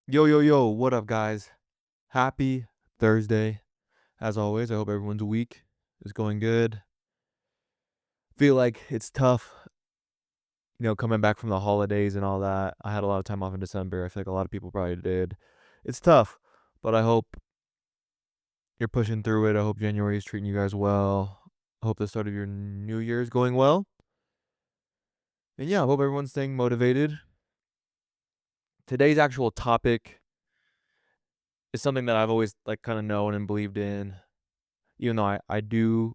Yo, yo, yo, what up, guys? Happy Thursday. As always, I hope everyone's week is going good. Feel like it's tough, coming back from the holidays and all that. I had a lot of time off in December. I feel like a lot of people probably did. It's tough, but I hope you're pushing through it. I hope January is treating you guys well. I hope the start of your new year is going well. And yeah, I hope everyone's staying motivated. Today's actual topic is something that I've always kind of known and believed in, even though I do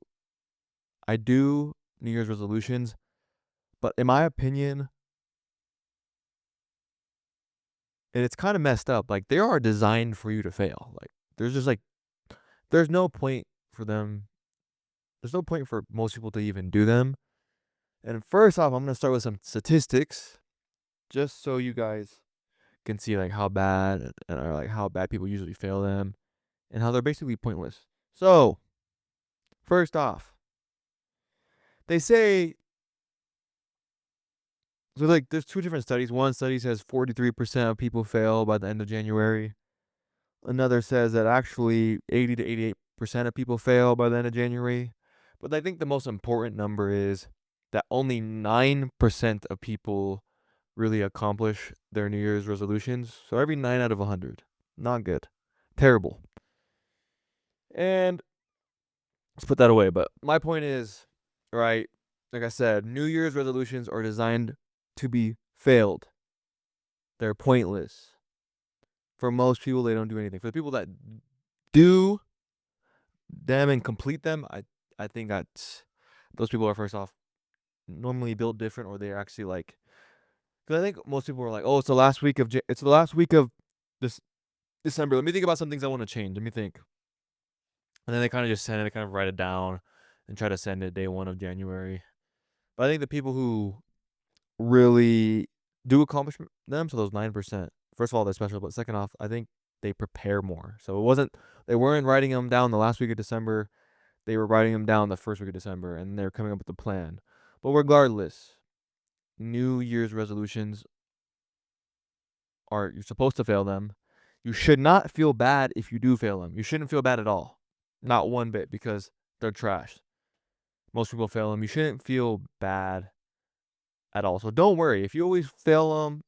New Year's resolutions. But in my opinion, and it's kind of messed up, like they are designed for you to fail. Like there's just like there's no point for them. There's no point for most people to even do them. And first off, I'm gonna start with some statistics, just so you guys can see like how bad or like how bad people usually fail them, and how they're basically pointless. So first off, they say so like there's two different studies. One study says 43% of people fail by the end of January. Another says that actually 80 to 88% of people fail by the end of January. But I think the most important number is that only 9% of people really accomplish their New Year's resolutions. So every 9 out of 100. Not good. Terrible. And let's put that away. But my point is, right, like I said, New Year's resolutions are designed to be failed. They're pointless. For most people, they don't do anything. For the people that do them and complete them, I think that those people are first off normally built different, or they're actually like, because I think most people are like, oh, it's the last week of this December. Let me think about some things I want to change. Let me think, and then they kind of just send it, kind of write it down, and try to send it day one of January. But I think the people who really do accomplish them, so those 9%, first of all, they're special, but second off, I think they prepare more. So they weren't writing them down the last week of December. They were writing them down the first week of December, and they're coming up with a plan. But regardless, New Year's resolutions you're supposed to fail them. You should not feel bad if you do fail them. You shouldn't feel bad at all. Not one bit, because they're trash. Most people fail them. You shouldn't feel bad at all. So don't worry. If you always fail them,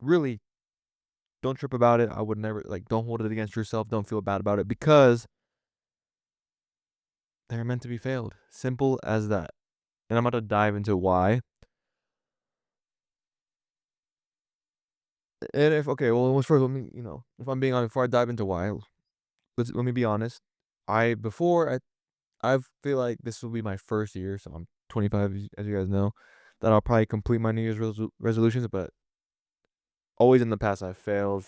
really don't trip about it. I would never, don't hold it against yourself. Don't feel bad about it, because they're meant to be failed. Simple as that. And I'm about to dive into why. And if okay, well, first let me, if I'm being honest, before I dive into why, let me be honest. I feel like this will be my first year, so I'm 25, as you guys know, that I'll probably complete my New Year's resolutions. But always in the past, I failed,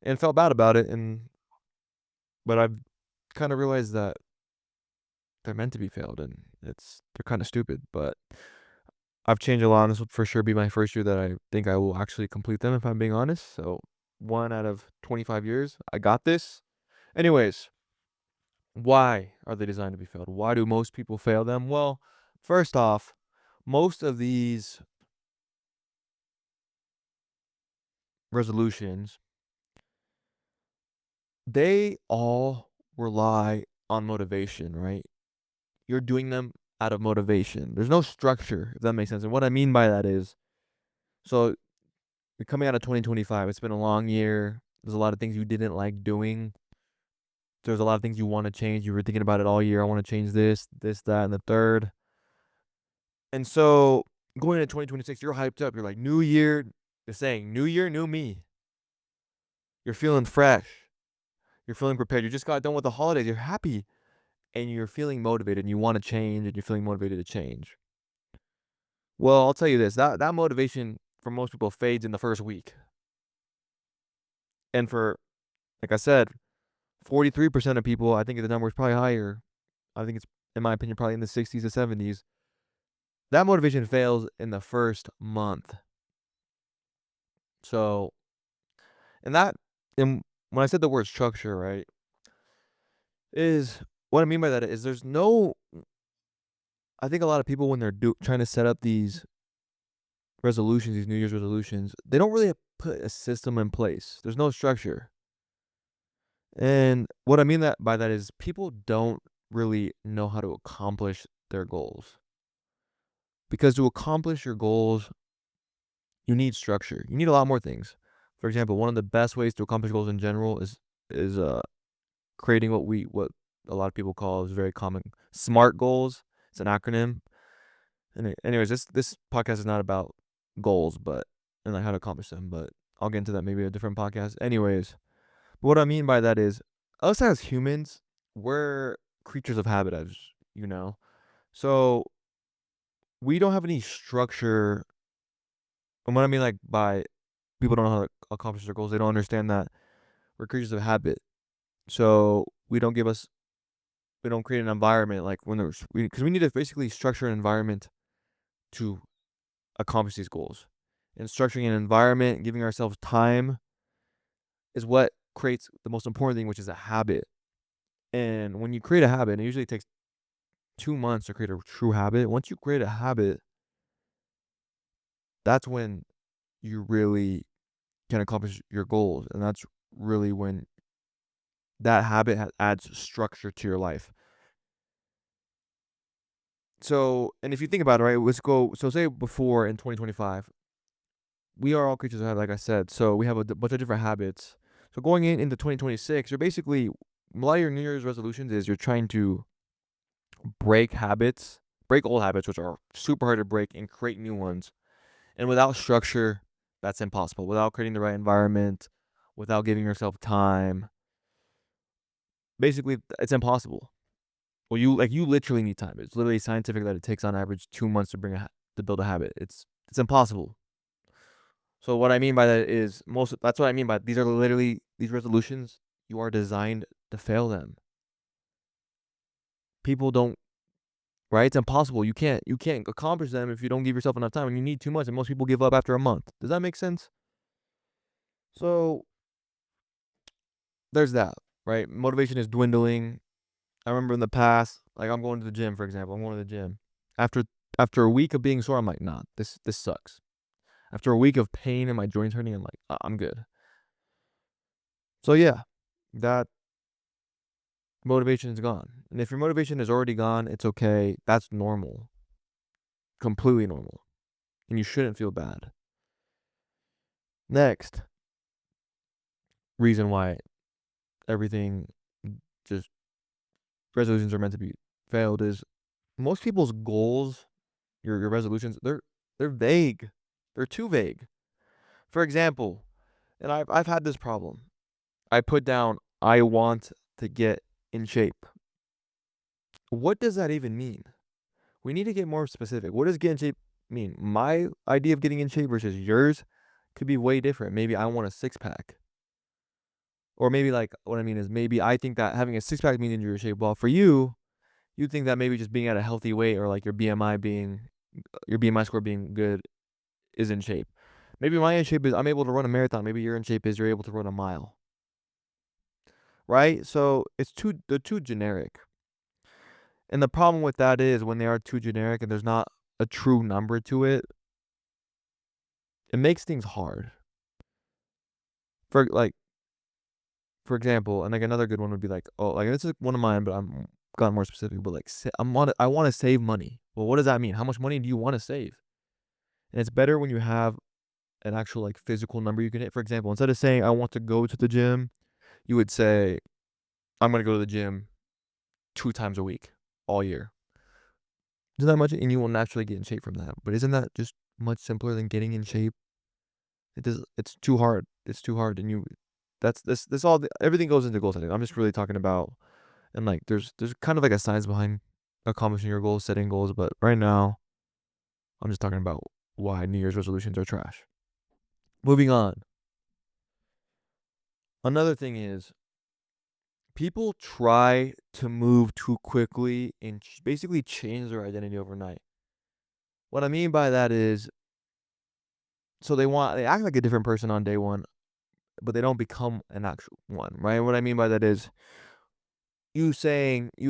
and felt bad about it. But I've kind of realized that they're meant to be failed, and they're kind of stupid. But I've changed a lot, and this will for sure be my first year that I think I will actually complete them, if I'm being honest. So 1 out of 25 years, I got this. Anyways, why are they designed to be failed? Why do most people fail them? Well, first off, most of these resolutions, they all rely on motivation, right? You're doing them out of motivation. There's no structure, if that makes sense. And what I mean by that is, so you're coming out of 2025. It's been a long year. There's a lot of things you didn't like doing. There's a lot of things you want to change. You were thinking about it all year. I want to change this, that, and the third. And so going into 2026, you're hyped up. You're like, new year. You're saying, new year, new me. You're feeling fresh. You're feeling prepared. You just got done with the holidays. You're happy, and you're feeling motivated, and you want to change, and you're feeling motivated to change. Well, I'll tell you this, that motivation for most people fades in the first week. And for, like I said, 43% of people, I think the number is probably higher. I think it's, in my opinion, probably in the 60s to 70s. That motivation fails in the first month. So, and that, and when I said the word structure, right, is what I mean by that is there's no, I think a lot of people, when they're trying to set up these resolutions, these New Year's resolutions, they don't really put a system in place. There's no structure. And what I mean that by that is people don't really know how to accomplish their goals. Because to accomplish your goals, you need structure. You need a lot more things. For example, one of the best ways to accomplish goals in general is creating what a lot of people call is very common SMART goals. It's an acronym. And anyways, this podcast is not about goals, but and like how to accomplish them. But I'll get into that maybe a different podcast. Anyways, what I mean by that is us as humans, we're creatures of habit, as you know. So we don't have any structure. And what I mean like by people don't know how to accomplish their goals, they don't understand that we're creatures of habit. So we don't create an environment like when there's because we need to basically structure an environment to accomplish these goals. And structuring an environment, giving ourselves time is what creates the most important thing, which is a habit. And when you create a habit, it usually takes 2 months to create a true habit. Once you create a habit, that's when you really can accomplish your goals. And that's really when that habit adds structure to your life. So, and if you think about it, right, let's go. So, say before in 2025, we are all creatures of habit, like I said. So, we have a bunch of different habits. So, going into 2026, you're basically, a lot of your New Year's resolutions is you're trying to break habits, break old habits, which are super hard to break, and create new ones. And without structure, that's impossible. Without creating the right environment, without giving yourself time, basically, it's impossible. Well, you literally need time. It's literally scientific that it takes on average 2 months to to build a habit. It's impossible. So what I mean by that is that's what I mean by these are literally these resolutions. You are designed to fail them. People don't right. It's impossible. You can't accomplish them if you don't give yourself enough time. And you need too much, and most people give up after a month. Does that make sense? So there's that. Right. Motivation is dwindling. I remember in the past, like I'm going to the gym, for example. I'm going to the gym. After after a week of being sore, I'm like, nah, this sucks. After a week of pain in my joints hurting, I'm like, I'm good. So yeah, that motivation is gone. And if your motivation is already gone, it's okay. That's normal. Completely normal. And you shouldn't feel bad. Next reason why everything just resolutions are meant to be failed is most people's goals, your resolutions, they're vague. They're too vague. For example, and I've had this problem. I put down I want to get in shape. What does that even mean? We need to get more specific. What does get in shape mean? My idea of getting in shape versus yours could be way different. Maybe I want a six pack. Or maybe like what I mean is maybe I think that having a six pack means you're in shape. Well, for you, you think that maybe just being at a healthy weight or like your BMI score being good is in shape. Maybe my in shape is I'm able to run a marathon. Maybe your in shape is you're able to run a mile. Right? So they're too generic. And the problem with that is when they are too generic and there's not a true number to it, it makes things hard. For like for example, and like another good one would be like, oh, like this is one of mine, but I'm gotten more specific. But like, I want to save money. Well, what does that mean? How much money do you want to save? And it's better when you have an actual like physical number you can hit. For example, instead of saying I want to go to the gym, you would say I'm gonna go to the gym 2 times a week all year. Isn't that much? And you will naturally get in shape from that. But isn't that just much simpler than getting in shape? It does. It's too hard. It's too hard, and you. That's this all. Everything goes into goal setting. I'm just really talking about, and like there's kind of like a science behind accomplishing your goals, setting goals. But right now, I'm just talking about why New Year's resolutions are trash. Moving on. Another thing is people try to move too quickly and basically change their identity overnight. What I mean by that is, so they act like a different person on day one, but they don't become an actual one, right? What I mean by that is you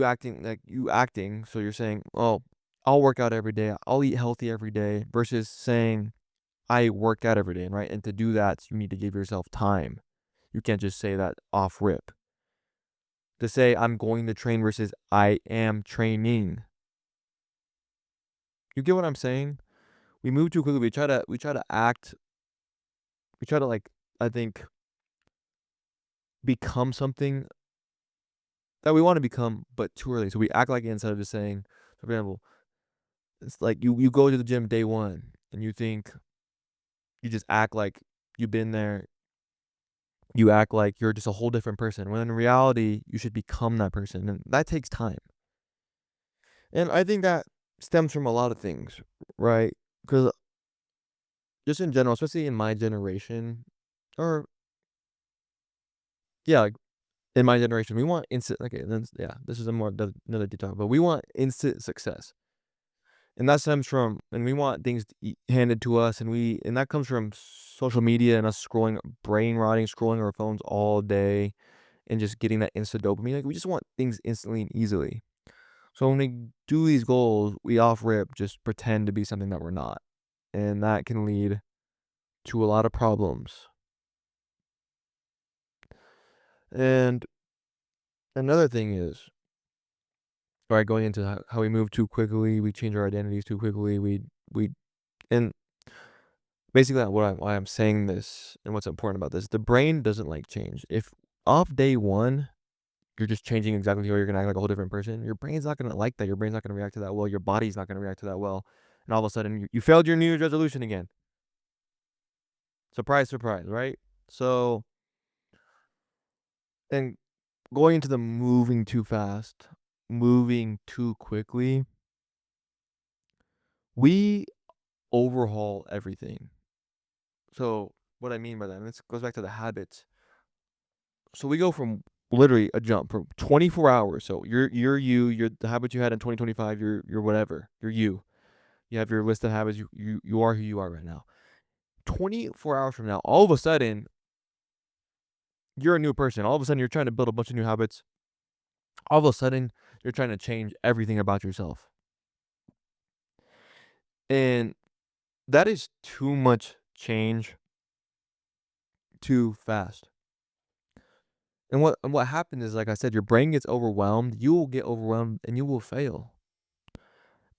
acting, so you're saying, "Oh, I'll work out every day. I'll eat healthy every day," versus saying, I work out every day, right? And to do that, you need to give yourself time. You can't just say that off rip. To say I'm going to train versus I am training. You get what I'm saying? We move too quickly. We try to act. We try to like I think become something that we want to become, but too early. So we act like it instead of just saying, for example, it's like you go to the gym day one and you think you just act like you've been there. You act like you're just a whole different person. When in reality, you should become that person, and that takes time. And I think that stems from a lot of things, right? Because just in general, especially in my generation, or yeah, like in my generation, we want instant. Okay, then yeah, this is a more another detail, but we want instant success, and that stems from, and we want things handed to us, and that comes from social media and us scrolling, brain rotting, scrolling our phones all day, and just getting that instant dopamine. Like we just want things instantly and easily. So when we do these goals, we off rip just pretend to be something that we're not, and that can lead to a lot of problems. And another thing is, right, going into how we move too quickly, we change our identities too quickly, we and basically why I'm saying this and what's important about this, the brain doesn't like change. If off day one, you're just changing exactly how you're gonna act like a whole different person, your brain's not gonna like that. Your brain's not gonna react to that well. Your body's not gonna react to that well. And all of a sudden, you failed your New Year's resolution again. Surprise, surprise, right? So, and going into the moving too fast, moving too quickly, we overhaul everything. So, what I mean by that, and this goes back to the habits. So we go from literally a jump from 24 hours. So you're the habits you had in 2025. You're whatever. You're you. You have your list of habits. You are who you are right now. 24 hours from now, all of a sudden you're a new person. All of a sudden you're trying to build a bunch of new habits. All of a sudden you're trying to change everything about yourself, and that is too much change too fast. And what happened is, like I said, your brain gets overwhelmed. You will get overwhelmed and you will fail.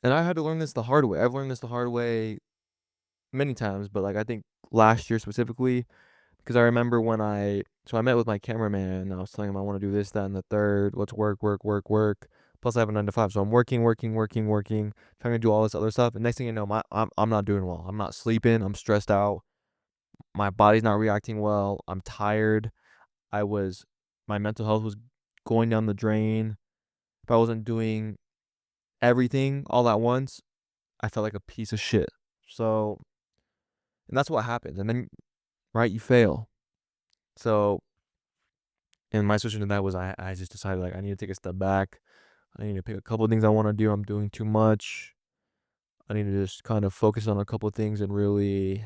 And I had to learn this the hard way. I've learned this the hard way many times, but like I think last year specifically, because I remember when I met with my cameraman and I was telling him I want to do this, that, and the third. Let's work, work, work, work. Plus I have a 9 to 5, so I'm working, working, working, working, trying to do all this other stuff. And next thing you know, I'm not doing well. I'm not sleeping. I'm stressed out. My body's not reacting well. I'm tired. I was my mental health was going down the drain. If I wasn't doing everything all at once, I felt like a piece of shit. So, and that's what happens. And then, right, you fail. So, and my solution to that was I just decided like I need to take a step back. I need to pick a couple of things I want to do. I'm doing too much. I need to just kind of focus on a couple of things and really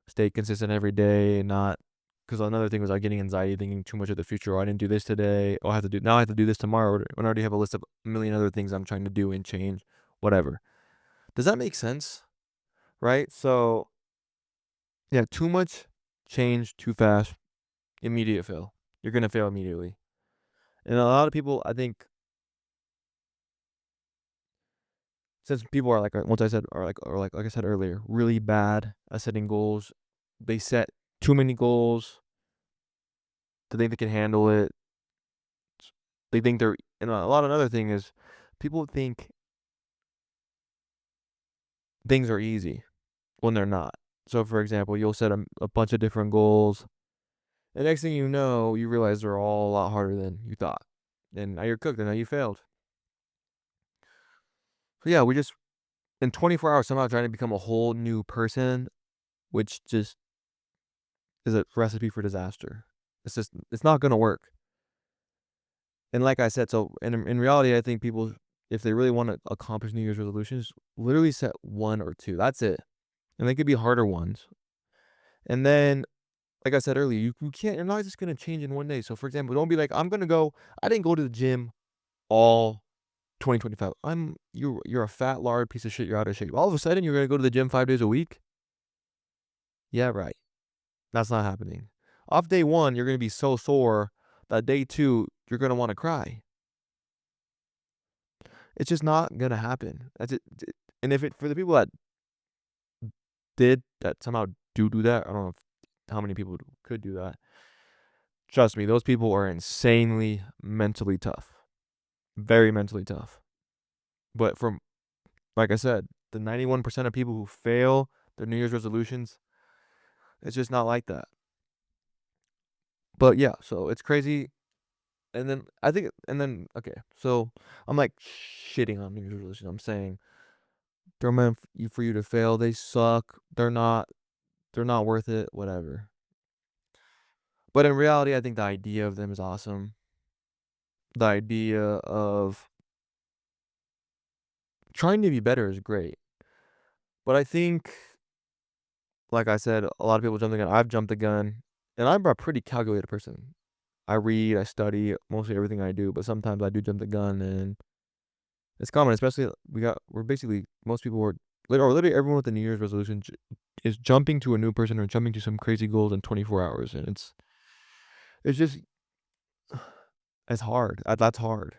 stay consistent every day and not, because another thing was I getting anxiety thinking too much of the future. Oh, I didn't do this today. Oh, I have to do this tomorrow. When I already have a list of a million other things I'm trying to do and change, whatever. Does that make sense? Right? So, yeah, too much change too fast, immediate fail. You're gonna fail immediately. And a lot of people, I think, since people are like, once I said, like I said earlier, really bad at setting goals. They set too many goals to think they can handle it. They think they're, and a lot of another thing is, people think things are easy when they're not. So, for example, you'll set a bunch of different goals. The next thing you know, you realize they're all a lot harder than you thought. And now you're cooked, and now you failed. So, yeah, we just, in 24 hours, somehow trying to become a whole new person, which just is a recipe for disaster. It's not gonna work. And like I said, so in reality, I think people, if they really want to accomplish New Year's resolutions, literally set one or two. That's it. And they could be harder ones. And then, like I said earlier, you can't, you're not just gonna change in one day. So for example, don't be like, I didn't go to the gym all 2025. You're a fat lard piece of shit, you're out of shape. All of a sudden you're gonna go to the gym 5 days a week. Yeah, right. That's not happening. Off day 1, you're gonna be so sore that day 2, you're gonna wanna cry. It's just not gonna happen. That's it. And if it for the people that somehow do that, I don't know how many people could do that. Trust me, those people are insanely mentally tough. Very mentally tough. But from like I said, the 91% of people who fail their New Year's resolutions, it's just not like that. But yeah, so it's crazy. And then I think, and then okay, so I'm like shitting on New Year's resolutions. I'm saying they're meant for you to fail. They suck. They're not. They're not worth it. Whatever. But in reality, I think the idea of them is awesome. The idea of trying to be better is great. But I think, like I said, a lot of people jump the gun. I've jumped the gun, and I'm a pretty calculated person. I read, I study mostly everything I do, but sometimes I do jump the gun, and it's common. Especially we're basically most people were or literally everyone with the New Year's resolution is jumping to a new person or jumping to some crazy goals in 24 hours, and it's just it's hard. That's hard.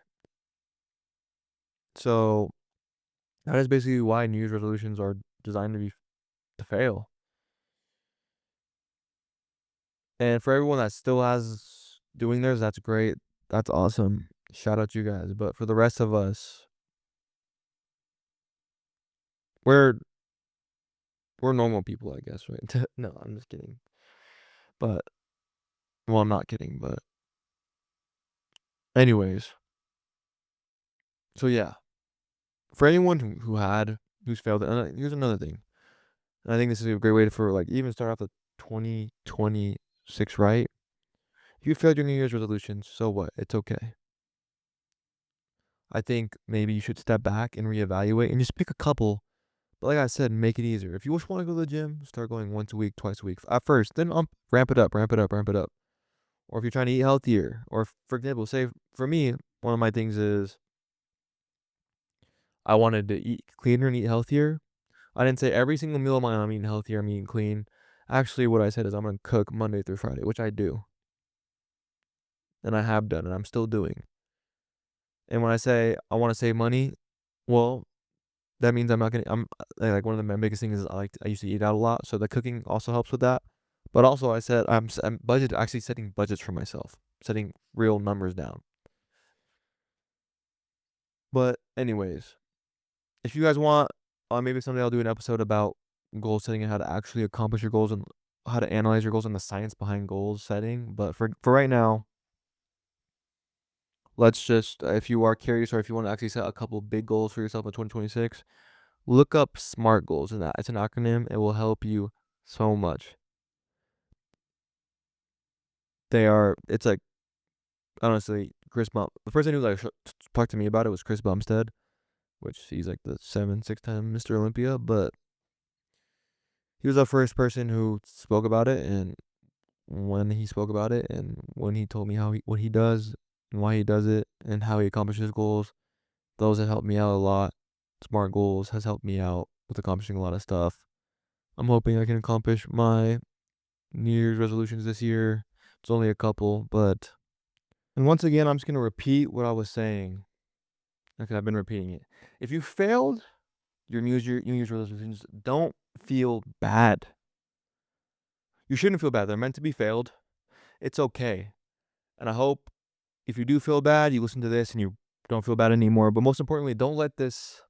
So that is basically why New Year's resolutions are designed to fail. And for everyone that still has doing theirs, that's great. That's awesome. Shout out to you guys. But for the rest of us, we're we're normal people, I guess, right? No, I'm just kidding. But well, I'm not kidding. But anyways, so yeah, for anyone who's failed, and here's another thing. And I think this is a great way for like even start off the 2026 right. If you failed your New Year's resolutions, so what? It's okay. I think maybe you should step back and reevaluate and just pick a couple. But like I said, make it easier. If you just want to go to the gym, start going once a week, twice a week at first. Then ramp it up, ramp it up, ramp it up. Or if you're trying to eat healthier, or for example, say for me, one of my things is I wanted to eat cleaner and eat healthier. I didn't say every single meal of mine I'm eating healthier, I'm eating clean. Actually, what I said is I'm gonna cook Monday through Friday, which I do, and I have done, and I'm still doing. And when I say I want to save money, well, that means I'm not gonna. I'm like one of my biggest things is I used to eat out a lot, so the cooking also helps with that. But also, I said I'm actually setting budgets for myself, setting real numbers down. But anyways, if you guys want, maybe someday I'll do an episode about goal setting and how to actually accomplish your goals and how to analyze your goals and the science behind goals setting. But for right now, let's just if you are curious or if you want to actually set a couple big goals for yourself in 2026, look up SMART goals, and that it's an acronym. It will help you so much. They are. It's like honestly, the person who like talked to me about it was Chris Bumstead, which he's like the 6-time Mr. Olympia, but he was the first person who spoke about it, and when he spoke about it, and when he told me what he does and why he does it and how he accomplishes goals, those have helped me out a lot. Smart goals has helped me out with accomplishing a lot of stuff. I'm hoping I can accomplish my New Year's resolutions this year. It's only a couple, but and once again, I'm just gonna repeat what I was saying. Okay, I've been repeating it. If you failed your New Year's resolutions, don't feel bad. You shouldn't feel bad. They're meant to be failed. It's okay. And I hope if you do feel bad, you listen to this and you don't feel bad anymore. But most importantly, don't let this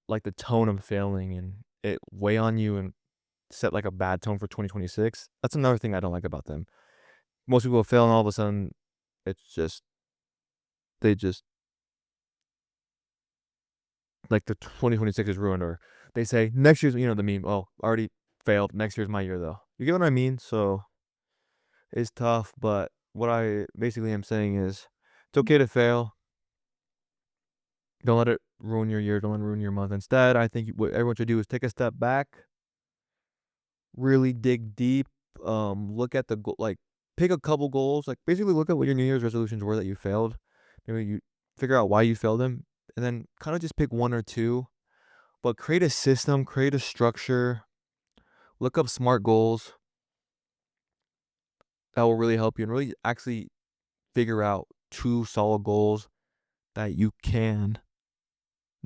like the tone of failing and it weigh on you and set like a bad tone for 2026. That's another thing I don't like about them. Most people fail and all of a sudden it's just they just like the 2026 is ruined, or they say next year's the meme, oh, already failed, next year's my year though. You get what I mean? So it's tough, but what I basically am saying is it's okay to fail. Don't let it ruin your year, don't let it ruin your month. Instead, I think what everyone should do is take a step back, really dig deep, look at the goal, like pick a couple goals, like basically look at what your New Year's resolutions were that you failed. Maybe you figure out why you failed them, and then kind of just pick one or two, but create a system, create a structure, look up SMART goals. That will really help you and really actually figure out 2 solid goals that you can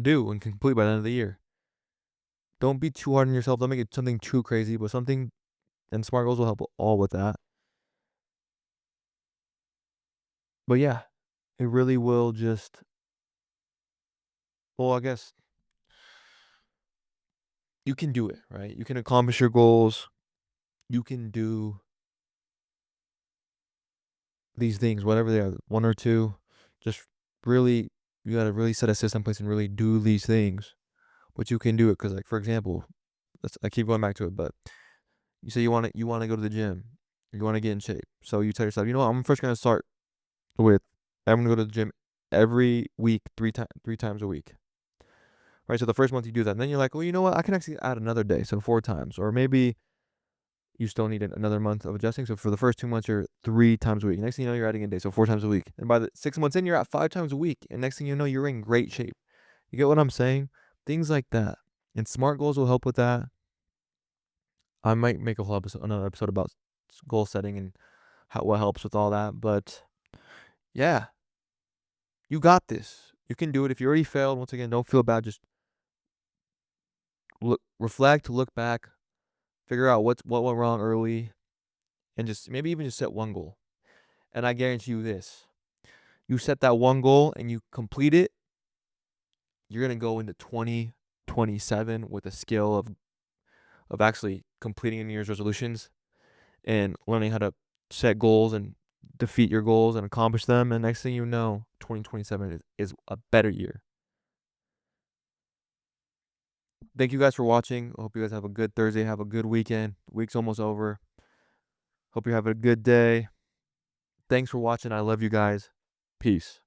do and complete by the end of the year. Don't be too hard on yourself. Don't make it something too crazy, but something, and SMART goals will help all with that. But yeah, it really will just, well, I guess you can do it, right? You can accomplish your goals. You can do these things, whatever they are, one or two. Just really, you gotta really set a system in place and really do these things. But you can do it because, like, for example, I keep going back to it, but you say you wanna go to the gym, you wanna get in shape. So you tell yourself, you know what, I'm first gonna start with, I'm gonna go to the gym every week, three times a week. Right. So the first month you do that, and then you're like, well, you know what, I can actually add another day, so 4 times, or maybe you still need another month of adjusting. So for the first 2 months, you're 3 times a week. Next thing you know, you're adding a day, so 4 times a week. And by the 6 months in, you're at 5 times a week. And next thing you know, you're in great shape. You get what I'm saying? Things like that. And SMART goals will help with that. I might make a whole episode, another episode about goal setting and what helps with all that. But yeah, you got this. You can do it. If you already failed, once again, don't feel bad. Just reflect, look back, figure out what went wrong early, and just maybe even just set one goal. And I guarantee you this: you set that one goal and you complete it, you're gonna go into 2027 with a skill of actually completing New Year's resolutions and learning how to set goals and defeat your goals and accomplish them. And next thing you know, 2027 is a better year. Thank you guys for watching. I hope you guys have a good Thursday. Have a good weekend. The week's almost over. Hope you're having a good day. Thanks for watching. I love you guys. Peace.